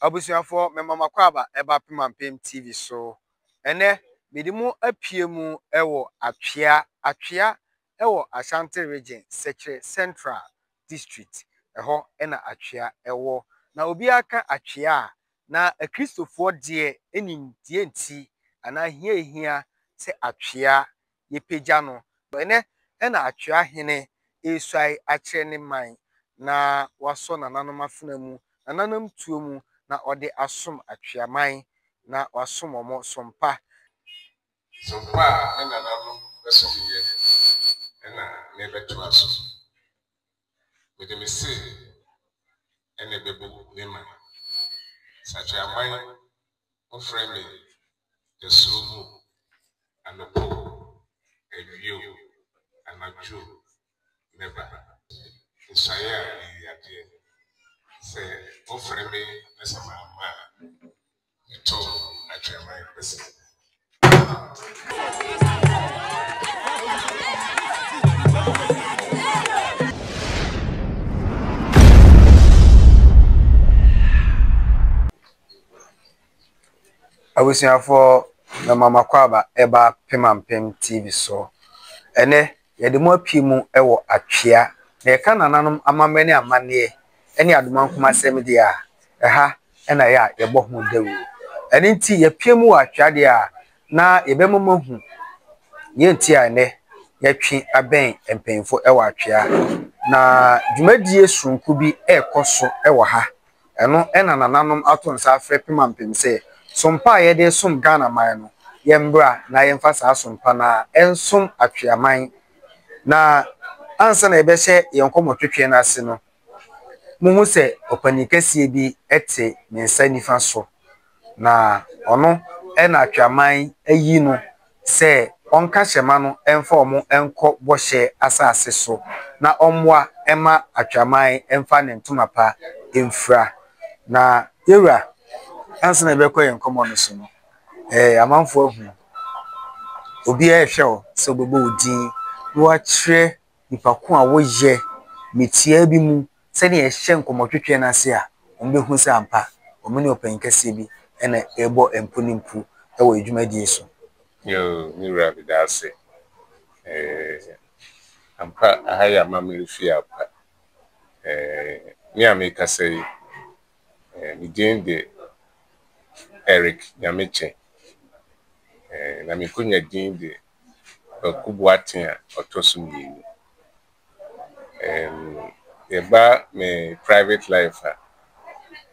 Abusuafo memama kwaba eba pemampem TV so ene medimu apiemu ewo Atwea ewo Asante region Secretary Central District eho ena Atwea ewo na obi aka Atwea na Kristofo de enim die nti ana hia se Atwea yepeja no ene ena Atweahene esai akire ne man na waso nananom afuna mu nananam tuo mu na ode asom Atwea man na wasom omo sompa ena nanu besoye ena nebetu aso wede me se ene bebu nema Atwea man ofre me yesumu anopo ewio anaju neba nsaya yade se ofre me esama ma to Atwea man pese Abusuafo na mama kwaba eba pemampem TV so ene yede mo apiemu ewo Atwea na yeka nananom amamene amane ene adomankoma asem de a eha ena ya yebo ho dawu ene nti yapiemu wa Atwea de a na yebemahu yenti a ne yatwe aben empenfo ewo Atwea na dwumadie sunku bi ekoso ewo ha eno ena nananom atonsa afre pemampem se sompa yede som Ghana man no yembra na yemfa sa sompa na ensom Atwea man na ansa na ebehye yenkomo twetwe na ase no muhu se opanikasie bi ete mensa nifa so na ono ena Atwea man ayi no se onka hyema no emfa omo enko bohye asase so na omwa ema Atwea man emfa ne ntoma pa emfra na yewra ansa na ebekọ yenkomo no so no amanfo ahu obi ehwe so bebo odin wo akire nipako a wo ye metia bi mu se ne ehye nkomotwetwe na ase a ombehu se ampa omene opankase bi ena ebo emponimpu ewo edwumadie so yo ni rabi dase ampa ahaya mamirifi apa mi ameka say mi de Eric Nyameche na mi kunya din de Kwaku Boateng II Atweahene eba me private life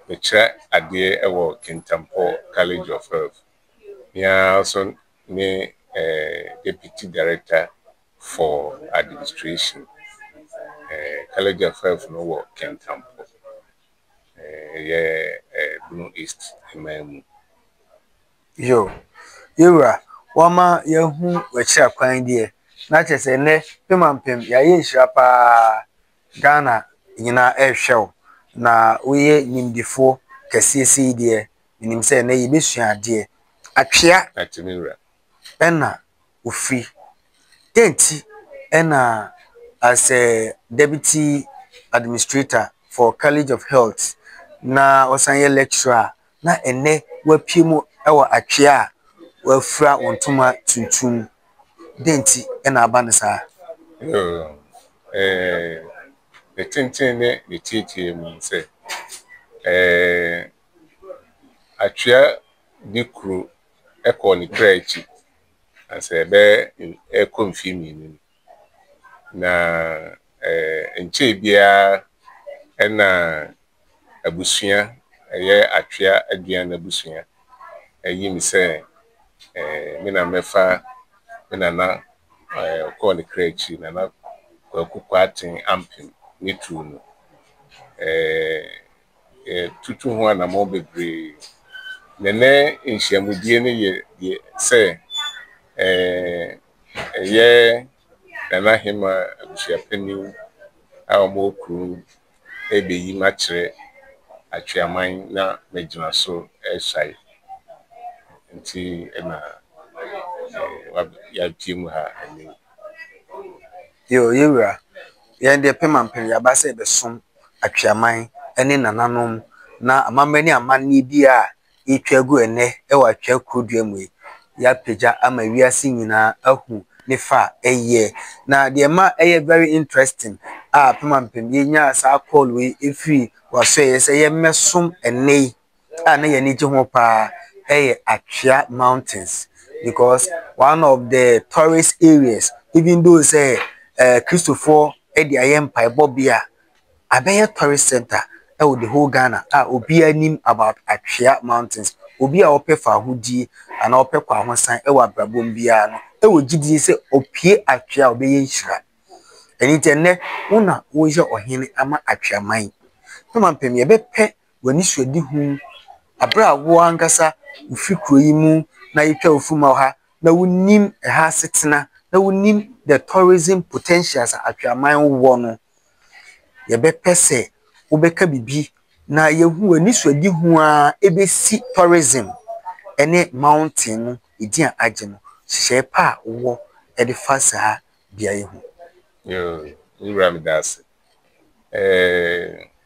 me try ade ewo Kintampo College of Health ya also me deputy director for administration College of Health no wo Kintampo Blue East Ememu yo yewra wama yehu wachira kwan die na chese ne pemampem ya yenhira pa Ghana nyina ehwew na oye nimdifo kasiesi die nim se na yebesua ade Atwea atimira ena ofi denti ena as a deputy administrator for College of Health na osanye lecturer na ene wapiemu ewo Atwea wafra ontuma tuntum denti ena abanisa the tintin ne titi mu se Atwea dikru eko ni krechi ase be ekonfimi ni na enche bia ena abusua eye Atwea aduan abusua mi se me na mefa me na ko ni krechi na Kwaku Boateng ampim ni tru no tutu ho na mo bebre nene nhyiamudie ne ye se ye na hima abusuapani a mo kru ebeyi ma kire Atwea man na megina so esai nti na ya timu ha ani yo yewra yende pemampem ya ba se besom Atwea man ene nananom na amamani amanne bi a etwa gu ene e wa twa krodua mu ya peja ama wiase nyina ahu ne fa eye na de ma eye very interesting pemampem ye nya sa call we efiri waso ye se ye mesom ene na ye ni je ho pa Atwea Mountains because one of the tourist areas even though say Christopher Eddie Ayempa Bobia abeye tourist center with the whole Ghana obi anim about Atwea Mountains obi a ope fa hudi and ope kwa ho san wa brabom bia no wo gidi se opie Atwea obeye nhira enitenne una wo je ohene ama Atwea man no mpem ye bepe wani suadi hu abra wo ankasa ufikro yi mu na yetwa ofuma ha na wonim ha setena na wonim the tourism potentials Atwea man wo no ye bepese wo beka bibi na yehu ani suadi hu a ebesi tourism ene mountain no idia age no hye pa wo e de fasa bia yehu yo ram das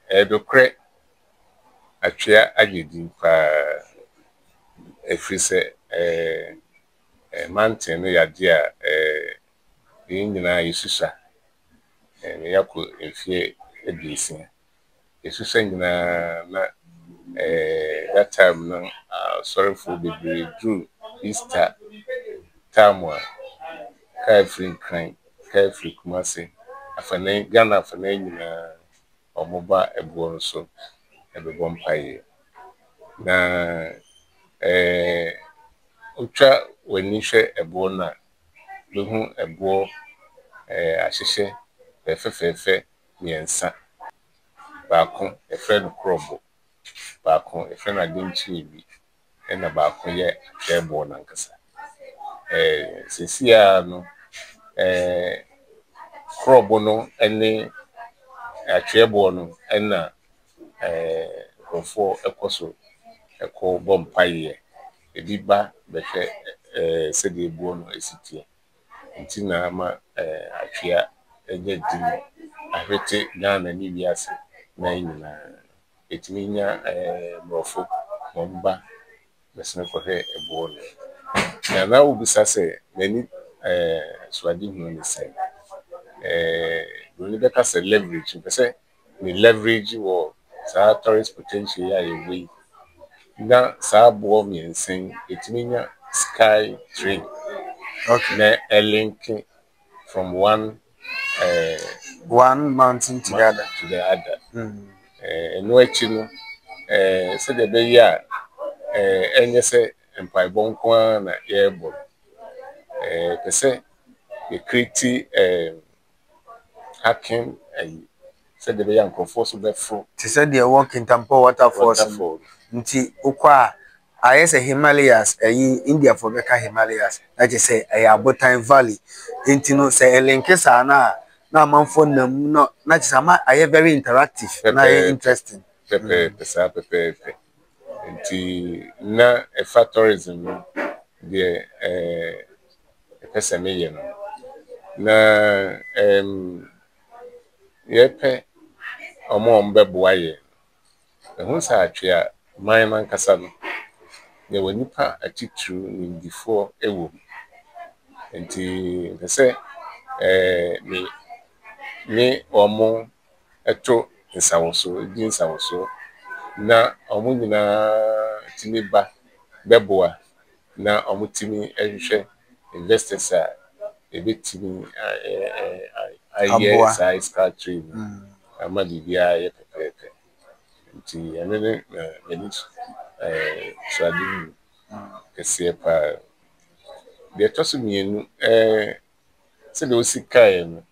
edokre Atwea agedi pa efrise mountain no yade a nyina yesusa yakọ efie edisi yesusa nyina na that time no sorry for the drew Easter time Free crime free Kumasi afane Ghana afane nyina omoba ebo so ebebo mpaye na utwa wani hwe ebo na lohu ebo ahyehyɛ efefefe miensa baako efren krobo baako efren adinchi bi na baako ye ebo na nkasa sesia no krobo no ene Atwea no na rofo ekoso eko bompaye ebi ba behwe sede ebo no esitie nti na ma Atwea eje di ahwete Ghana ni wiase na nyina etiminya brofo momba mesene ko he ebo no na ubisa se many swadi hu ni se we beka se leverage pese ni leverage wo sa tourist potential ya yewi na sa bo miensen etiminya sky train okay na a link from one mountain to the other no echi no se de be ya enye se empai bonko na yebo pese e create hacking said the young conforce before. She said they walk in Tampo waterfalls. Nti ukwa ayese Himalayas India for Beka Himalayas. That is say Abotan Valley. Nti no say elinkesa na manfo nam no na chisama aye very interactive na interesting. Pepe. Nti na a tourism the person me na yepe omo mbeboa ye ehun sa Atwea man man kasa no ye wanipa atitru ni before ewo nti se me omo eto nsawoso di nsawoso na omo nyina timi ba beboa na omo timi ehwehwe investors a ebetimi aye sai scattering ama bibia ye pepepe nti ene meni swadi kese pa de toso mienu se de osikae no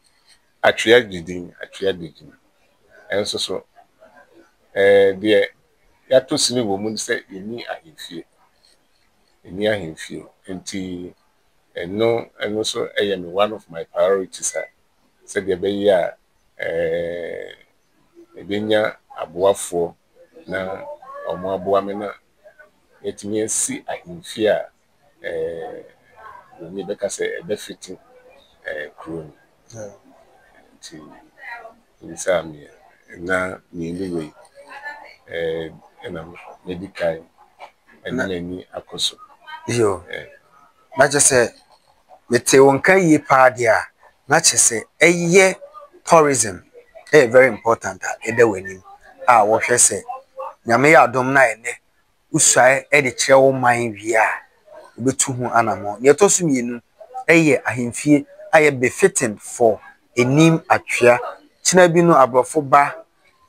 Atwea didin enso so de ya to sini wo mu se eni ahemfie nti eno so me one of my priorities se de be ya ebenya aboafo na omo aboa me na etimi asi ahemfie a ni beka se ebe fiti kro nti insami na ni anyway na medical and many akoso. Yo. Na just say mete wonka yi pa dia na chese eye tourism very important ede wani wo hwe se nyame ya adom na ene usuae de kire wo man wi a obetu hu anamo ne to so mienu eye ahemfie aye befitting for enim Atwea kina bi no abrofo ba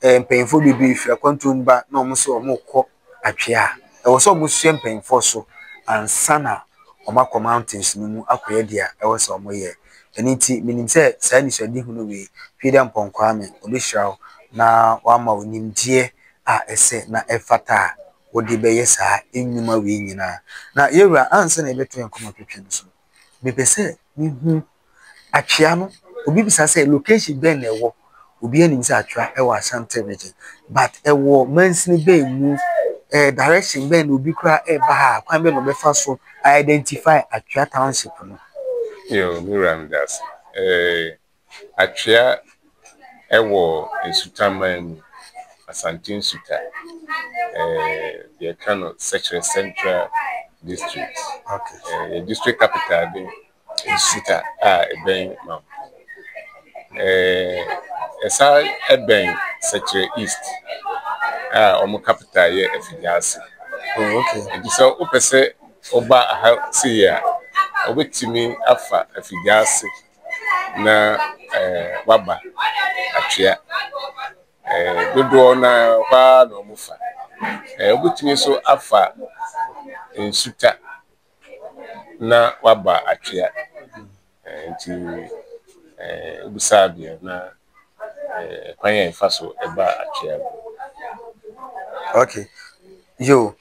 mpanyimfo bibi fi akwantumba na omo so omo kọ Atwea wo so omo sua mpanyimfo so ansana Kwaku Mountains no mu akoye dia ewo se omo ye eniti minim se sa ni so di hu no we freedom ponkwa me obehirawo na wama onimdie a ese na efata wodi beye sa enyuma we nyina na yewura anse na ebeto enkomo twetwe no so mepese mi hu Atwea no obi bisa se location ben na ewo obi anim se Atwea ewo Asante region but ewo mansini be mu direction ben obi kura ba ha kwan be no be fa so identify Atwea township no Yo miram das Atwea ewo Nsutaman Asante Nsuta the Kano Central District. Okay. The district capital be Nsuta ben mam. Esa ben Central East omo capital ye Efidiase. Oh, okay. And so opese oba ha see ya obetimi afa Efidiase na waba Atwea dodo na kwa no mufa obutumi so afa Nsuta na waba Atwea nti obusabia na kwanya ifaso eba Atwea. Okay. Yo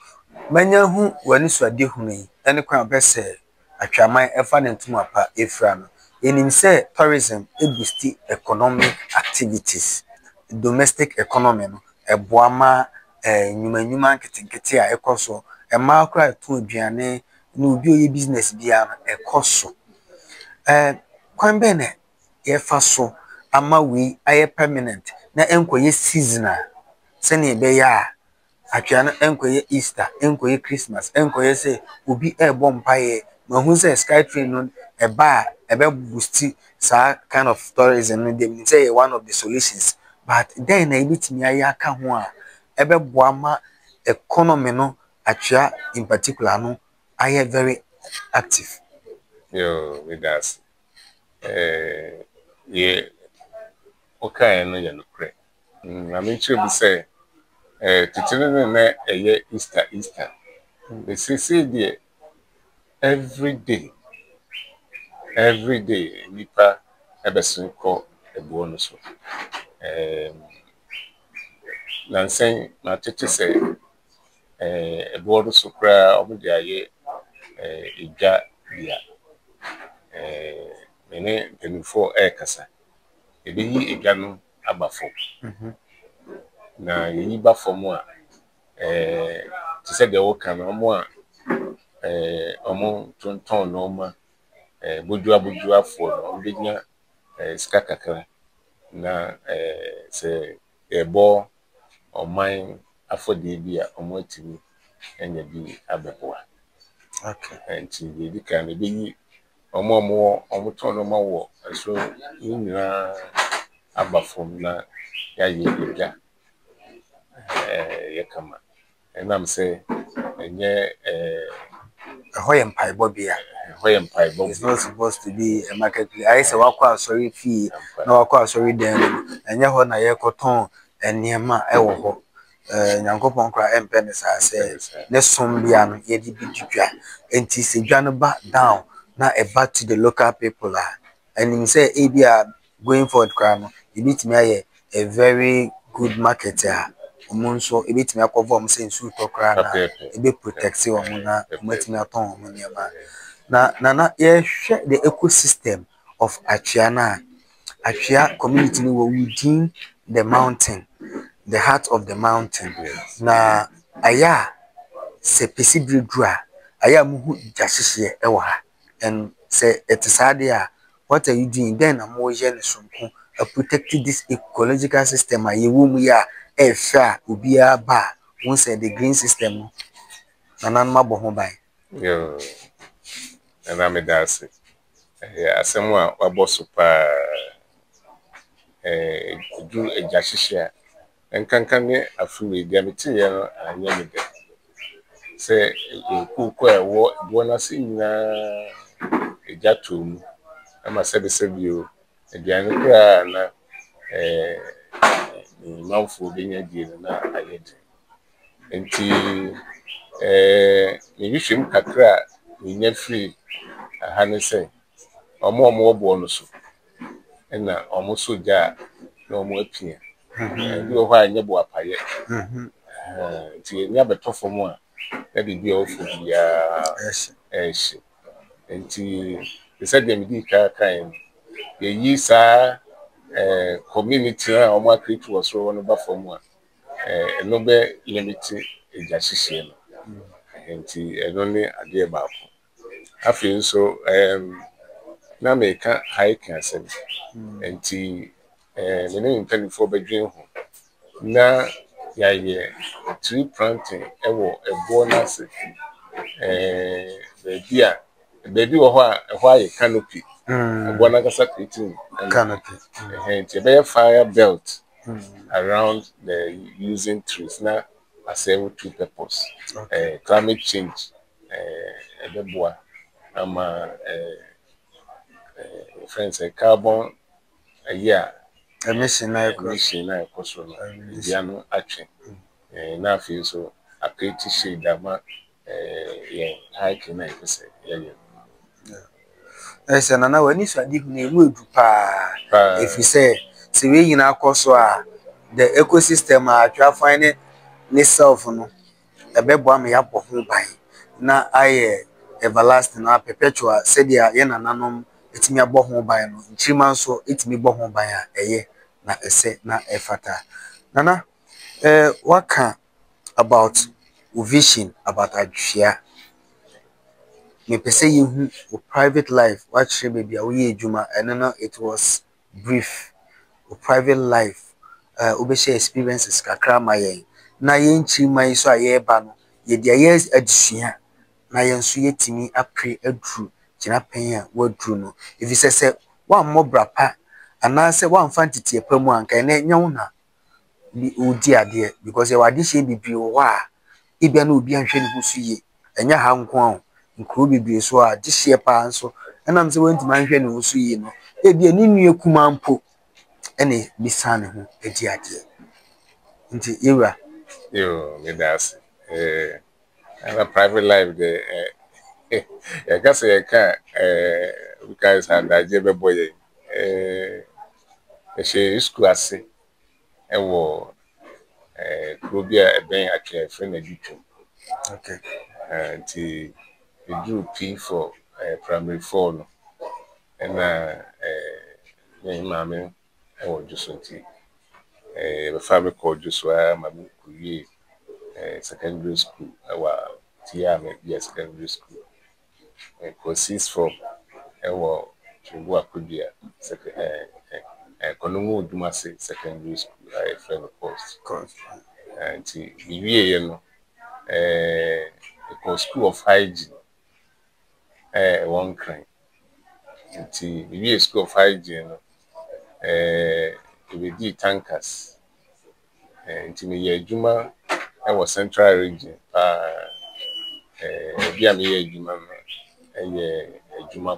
manya hu wani so ade hu ni ene kwan bese Atweaman efa ne ntuma pa efra no enim se tourism boost economic activities domestic economy no eboama nyuma nketenkete a ekoso ema akra etu aduane na obi oye business bia no ekoso kwan be ne ye fa so ama we aye permanent na enkoye seasonal se ne be ya Atwea no enkoye Easter enkoye Christmas enkoye se obi ebo mpaye mahu se sky train no ebe boost sa kind of tourism no dem say one of the solutions but then na ebitimi aya aka ho a ebe boama economy no Atwea in particular no aye very active. Yo with us ye okay no ye no kre na me try be say titiri na eye Easter they say there every day nipa ebesin ko ebuo no so nansen na tete say ebuo no so kra omo de aye idwa dia mene penufo kasa ebeyi idwa no abafo na yi bafo mu a to say the work na omo a omo tonton no ma bodua fo no benya ska kakra na se ebo oman afode bi a omo atimi enya bi abeboa. Okay. And the can be omo ton no ma wo so nyina aba from na ya ye ja ye kama and am say enye Hoyem paibo bia it's not supposed to be a marketplace. I say wakwa sorry fee na wakwa sorry den enye ho na ye koton enema ewo ho nyankopon kra empe ne sa say ne som bia no ye di bidwa enti se dwa no ba down na e back to the local people and him say e bia going forward kra no e bitimi aye a very good marketer omunso e bitimi akovo am say nsu to kra na e be protect omo na omatimi aton omo na ye hwe the ecosystem of Atwea na Atwea community no within the mountain, the heart of the mountain. yes. Na aya se pesidridua aya muhu jasihye ewa ha and say etisade a what are you doing then am ye ne sonko protect this ecological system a ye wo mu ya ehwa obi aba won say the green system na nan ma bo ho ban Yo, and I'm a dancer. Yeah, someone wabo super do a jashisha. And can a free diameter and yamida. Say, who quite wanna see na a jatum. I must say the same you. A diameter and mouthful being a deal na I did. And me wish him kakra, we net free. I hadn't say. Or more bonus. And almost so jar no more pia. You are why never apaya. Never tough for more. Let it be all for yes the and the said them be kind. The years are community or more creature was one about for more. And no be limited in Jashishian. And only a dear about. I feel so. Now make high cancer. And the name penny for bedroom. Na ya tree planting ewo bonus baby wo ho a ho aye canopy bona kasa creating canopy and be fire belt around the using trees na serve two purpose climate change ebeboa ama friends carbon yeah emission na ekoso no bia no atwe na feel so a pretty shade ama yeah hike na ikose yeah ese na wani so adi hu na emu edu pa if you say se we nyina akoso a the ecosystem a twa find ne self no ebebo am ya bo ho ban na aye everlasting na perpetual said ya ye nananom etimi abo ho ban no nchirima nso etimi bo ho ban a eye na ese na efata nana waka about vision about Atwea me pese yehu o private life what share baby awoye ejuma and it was brief o private life obe share experiences kakra mayen na yenchi mai so ayeba no ye dia ye adusua na yenso yetimi apre adru kina pen a wadru no if you say one mobra pa ana say one fantity epamu anka na nyawo na bi odi ade because e wade hye bibiri wo a ibia na obi anhwe ne husu ye enya ha nko a nkuro bibiri so a de hye pa nso enam se wanti manhwe ne husu ye no ebia ni nue kuma mpo ene bisane ho edi ade nti yewa yo me that's and a private life the I guess I can because had I jebe boy she school ase e wo krobia e ben Atwea friend editum okay and the drew P for primary 4 no and me mama e wo jusunti the family called Joshua mama kuye secondary school our Tiame secondary school proceeds from our Chibu Akudia Konumu Dumasi secondary school I friend of course and we you know the school of hygiene one crime and we school of hygiene we did tankers and me Juma I was central region bia me ye Juma Juma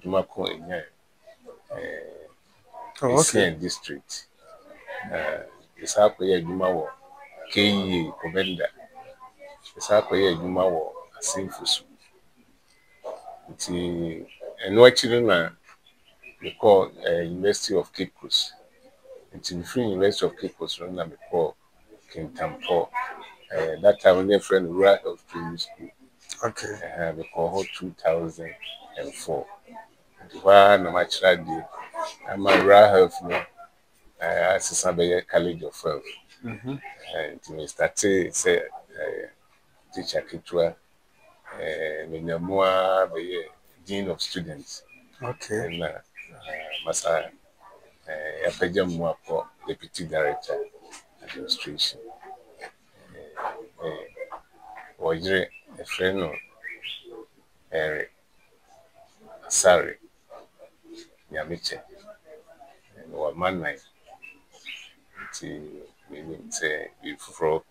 Jumako in okay district. It's up here Juma wo KE Commander. It's up here Juma wo Asinfusu. It's and what children they call University of Cape Coast. It's in free University of Cape Coast run we call Kintampo. That time when their friend Rural Health Training School. okay We call her 2004. Why no much that day. I'm a Rural Health no. Asante College of Health. And we started say teacher Kitua Minamua be Dean of Students. okay And Masa Yapajam Mwako Deputy Director Administration. Wajire a friend no sorry, Yamiche, and what man night to say before.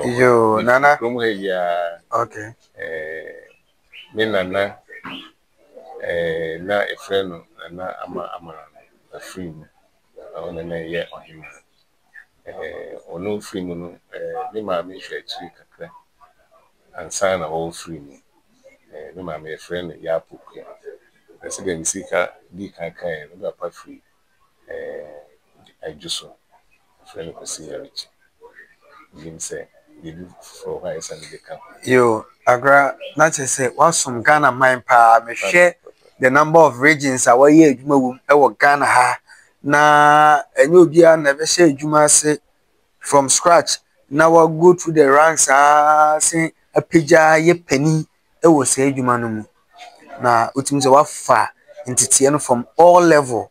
Yo, Nana. Okay. Me nana na a friend na ama a free on an year on him. Or no free no, me mammy share kakra and sign a whole free me. Me mammy a friend Yapu. I said, then see her, be kind, no apart free. I just saw a friend of see rich. You say, you do for why is the camp. Yo, Agra, not to say, what's some Ghana mind pa, me share the number of regions our year, Ghana ha. Na, and you'll be never say, Juma say, from scratch. Now I'll go through the ranks, say, a pija, ye penny, it was say, Jumanum. Na, which means what far into Tiano from all level.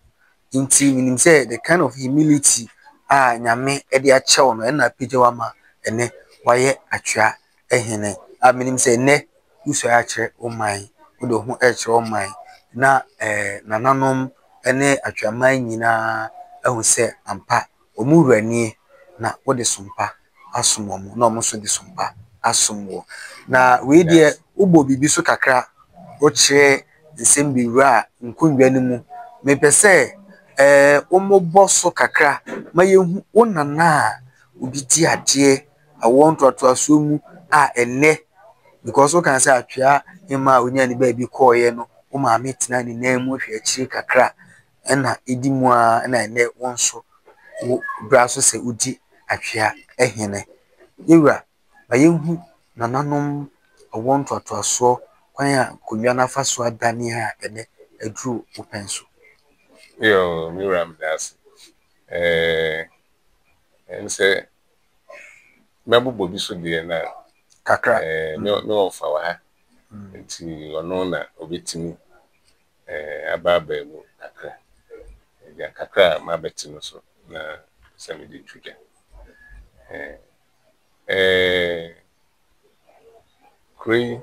Inti minim say the kind of humility nyame e de achew no na pagyawa ma ene waye atwea ehene minim say ne uso ya kire oman wo ho e kire oman na nananom ene atwea man nyina ehu say ampa omurani na wo de sompa asomo mu na omo so de sompa asomo na we de ubo bibi so kakra wo kire nsem biwura nkunwa ni mu me pese omo bosso kakra mayehu onana obi di ade awon to aso mu ene because we can say atwea hima onya ni ba bi koye no o ma metina ni nan mu hwe akiri kakra na edimu na ene wonso wo braso se udi atwea ehene yewura mayehu nananom awon to aso kwan a konwa na faso adani ha ene aduru openso. Yo, Miram das. And say, Mabu Bobby so dear na Kakra. No of our until Onona obitimi Ababe Kakra. Ya Kakra, my betino so na semi di children. Cree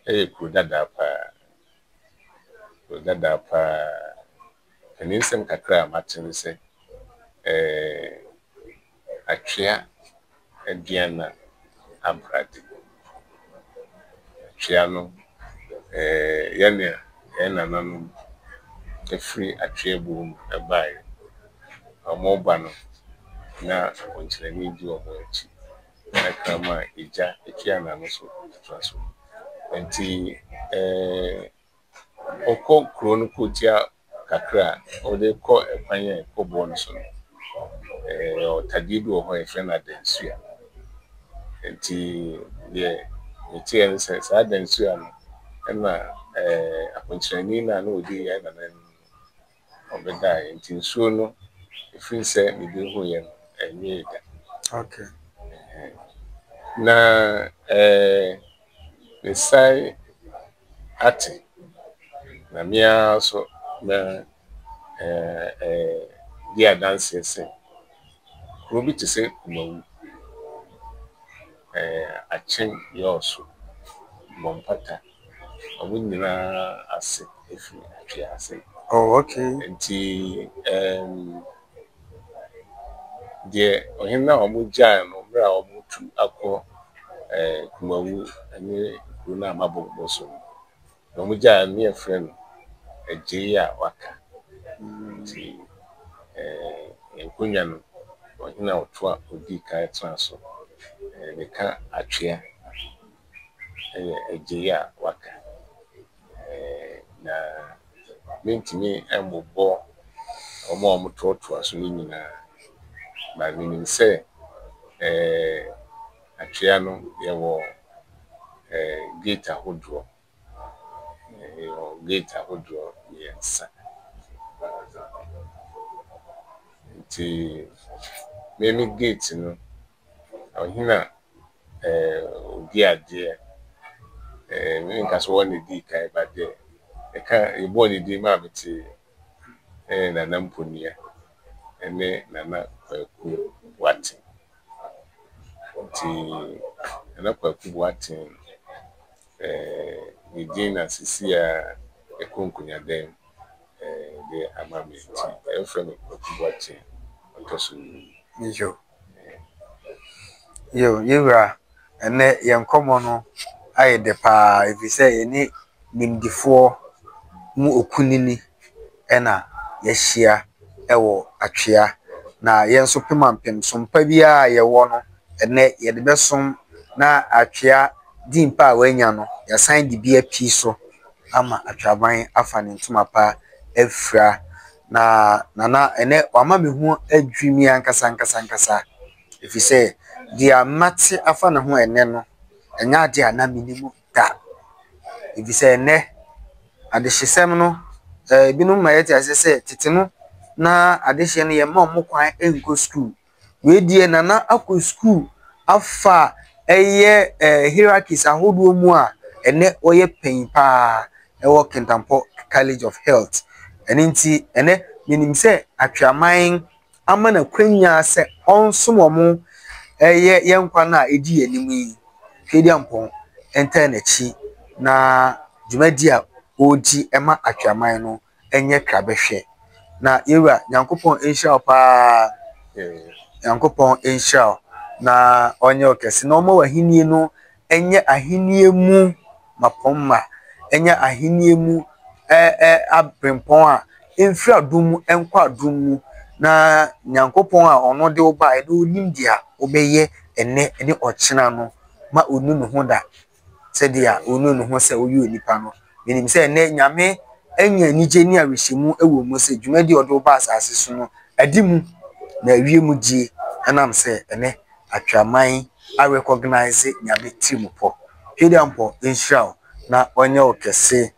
Kudada pa. And in some Kakra, Martin say, Atwea Diana Abrati. Chiano, Yania, Enanum, a free Atwea boom, a buy, a mobile. Now, until I need you a watch, I come my Ija, a Chiana, also transfer. And tea, Oko Chronocotia Kakra, or they call a pioneer for bonus. Or Tadido or a friend at the Suya. And tea, yeah, the tea says, I didn't see na aponchani na no di ya na obeda nti nsuo no efin se me bi hu ye no enye da. Okay. Na the sai ati na mia so na dia dance se robi ti se kumawu achen yoso mompata nyina ase efi atwea ase. Oh, okay. Nti de ohina omugya no mra omutu akọ kumawu ani kuna mabobbo so omugya ne efre no eje ya waka. Nti enkunya no ohina otoa odi ka etranso ne ka atwea eje ya waka. Na mentimi embobọ omo totoa so nyina ba minim se atwea no ye wo gate ahodro gate ahodro yensa. Nti memi gate no ohina odi ade me nka so won di kai ba de e ka e bo ni di ma beti na namponia ene nana Kwaku Boateng. Nti na Kwaku Boateng Medina Sisia Ekonkunya dem de amamenti efrem Kwaku Boateng otoso yo yewra ene yenkomo no ayede pa efise eni nimdifo mu okunini ena yehia ewo Atwea na yenso pemampem sompa bia yewo no ene yede besom na Atwea dimpa a wanya no yasan de bia pi so ama Atwaban afa ne ntuma pa afra na ene wama mehu adwimi ankasa efise dia mate afa ne ho ene no enya ade ana minimu da efise ene adehyesem no binum ma yete asese tete no na adehye no ye ma omokwan enko school we die na akọ school afa eye hierarchies ahodo mu a ene oye pen pa ewo Kintampo College of Health enti ene minim se Atweaman amana kwanya se onsomo eye yenkwa na edi anim yi Twediampon enta na chi na dwumadi a odi ema Atweaman no enye krabehwe na yewa Nyankopon enhia pa Nyankopon enhia na onye okese na omo wahenie no enye ahenie mu mapomma enye ahenie mu abrempon a emfiri adum enkwa adum mu na Nyankopon a ono de oba e do nimdia obeye ene ochina no ma onu no ho da se dia onu no ho se oyi onipa no menim se ene nyame enya nije ni awehyimu ewo mu se dwumadi odo oba asase so no adimu na awie mu die enam se ene Atweaman a recognize nyame timupo Twediampon enhia na onye okese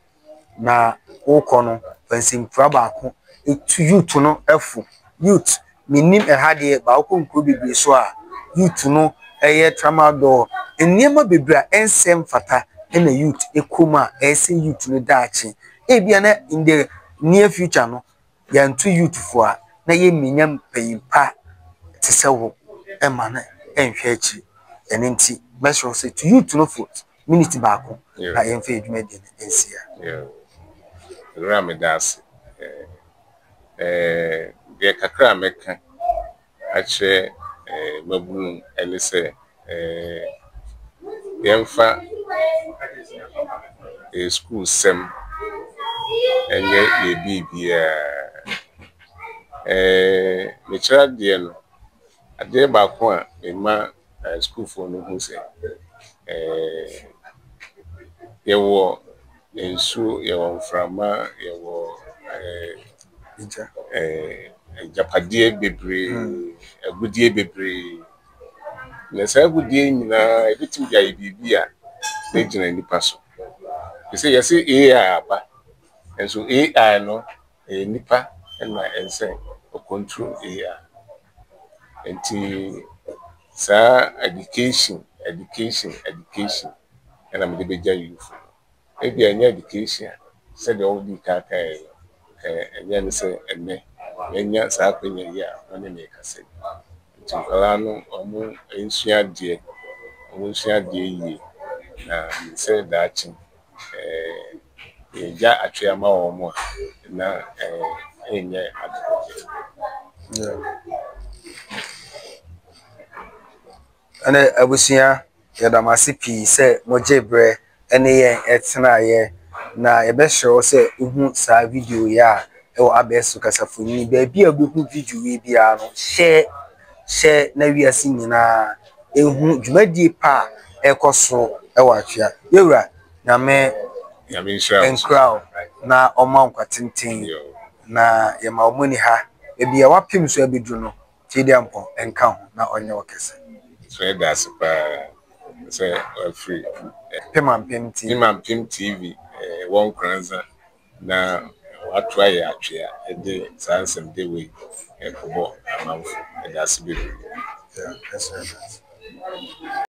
na ukono pensimfra baako etu youth no efu youth minim ehade ba okonkro bebre so a youth no eye tramadol eniema bebre ensem fata na youth ekoma ese youth no daachi ebia na in the near future no yantu youth fo a na ye minyam payimpa tisewo ema na enhwe achi enenti measure say to youth no foot minute baako na emfa edwumadi ensia Ramadas de kakra meka ache mabunu elise yemfa school sem enye ye bibia me chira de no ade ba ko a ema school for no hu se yewo ensu yewo mframa yewo japadie bebre agudie bebre na sa agudie nyina ebitim ya bibia na gina nipa so yesi AI aba enso AI no nipa na ense o control AI enti sa education and am de beja youth ebi anya education said all the kaka enya se enne enya sa kwenya ya one me kase nti kala no omo ensua de yi na se dachi ja Atwea ma omo na enye advocacy ane abusia yadamasi pi se mojebre ene ye etena ye na ebe show se uhu sa video ya ewo abesu kasafoni ba bia obehu video we bia no share na wiase nyina ehu dwumadi pa ekoso ewo Atwea yewura nyame enkrao na oma nkwatenten na yema omuni ha ebia wapim so abedu no Twediampon enka ho na onye okese so that's say free Pemampem TV one kranza na Atwea Atwea de sansem de we kobo amamfo that's be yeah that's right.